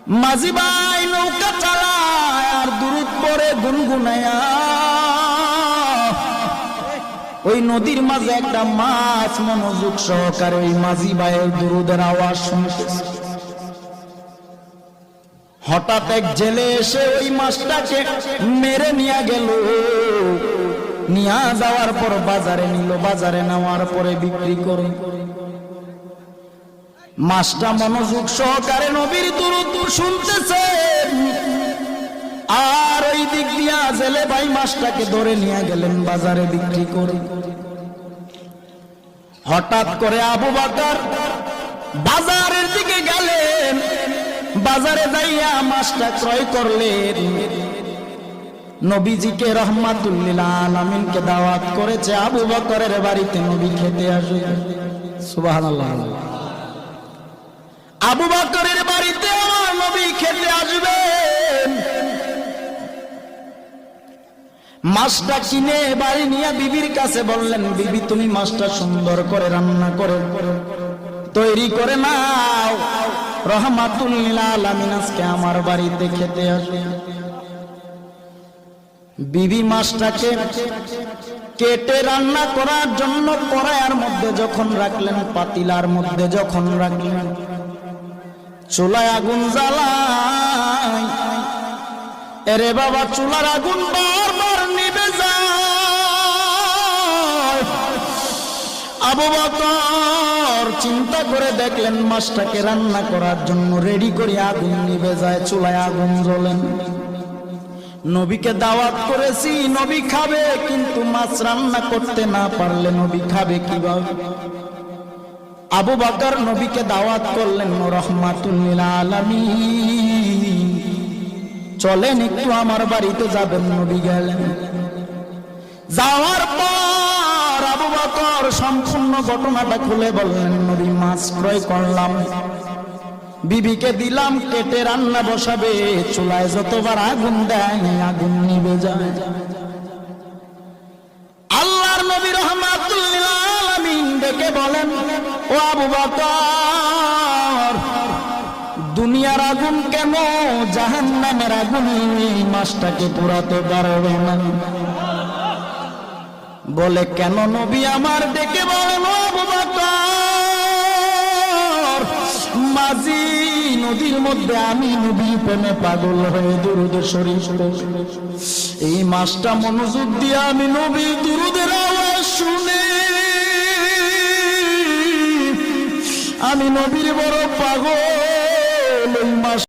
মাঝি ভাই নৌকা চালায় আর দুরুদ পড়ে গুনগুনায়া। ওই নদীর মাঝে একটা মাছ মনোযোগ সহকারে ওই মাঝি ভাইয়ের দুরুদের আওয়াজ শুনতেছে। হঠাৎ এক জেলে এসে ওই মাছটাকে মেরে নিয়ে গেল। নিয়ে যাওয়ার পর বাজারে নিল, বাজারে নেওয়ার পরে বিক্রি করে। মাছটা মনোযোগ সহকারে নবীর দুরূদ শুনতেছে, আর ওই দিক দিয়া জেলে ভাই মাছটাকে ধরে নিয়ে গেলেন বাজারে বিক্রি করে। হঠাৎ করে আবু বকর বাজারের দিকে গেলেন, বাজারে যাইয়া মাছটা ক্রয় করলেন। নবীজিকে রহমাতুল লিল আলামিনকে দাওয়াত করেছে আবু বকরের বাড়িতে নবী খেতে আসবে। সুবহানাল্লাহ। আবু বকরের বাড়িতে আমার নবী খেতে আসবেন। মাছটা কিনে বাড়ি নিয়ে বিবির কাছে বললেন, বিবি তুমি মাছটা সুন্দর করে রান্না করে তৈরি করে নাও, রহমাতুল লিল আলামিন আজকে আমার বাড়িতে খেতে আসবে। বিবি মাছটাকে কেটে রান্না করার জন্য কড়াইয়ের মধ্যে যখন রাখলেন, পাতিলার মধ্যে যখন রাখলেন, চুলায় আগুন জ্বালায়। এরে বাবা, চুলার আগুন বারবার নিভে যায়। আবু বকর চিন্তা করে দেখলেন মাছটাকে রান্না করার জন্য রেডি করে আগুন নিভে যায়, চুলায় আগুন জ্বলেন। নবীকে দাওয়াত করেছি, নবী খাবে, কিন্তু মাছ রান্না করতে না পারলে নবী খাবে কিভাবে? আবু বকর নবীকে দাওয়াত করলেন, রহমাতুল লিল আলামিন চলেন একটু আমার বাড়িতে যাবেন। নবী গেলেন। যাওয়ার পর আবু বকর সম্পূর্ণ ঘটনাটা খুলে বললেন, নবী মাছ ক্রয় করলাম, বিবিকে দিলাম, কেটে রান্না বসাবে, চুলায় যতবার আগুন দেয় আগুন নিভে যায়। আল্লাহর নবী রহমাতুল লিল আলামিন ডেকে বলেন, ও আবু বকর, দুনিয়ার আগুন কেন জাহান্নামের আগুন মাছটাকে পোড়াতে পারবে না? বলে কেন? নবী আমার ডেকে বলেন, ও আবু বকর, মাঝি নদীর মধ্যে আমি নবী প্রেমে পাগল হয়ে দুরূদ শরীফ এই মাছটা মনোযোগ দিয়ে আমি নবী দুরূদের আওয়াজ শুনে আমি নবীর বড় পাগল। ওই মাছ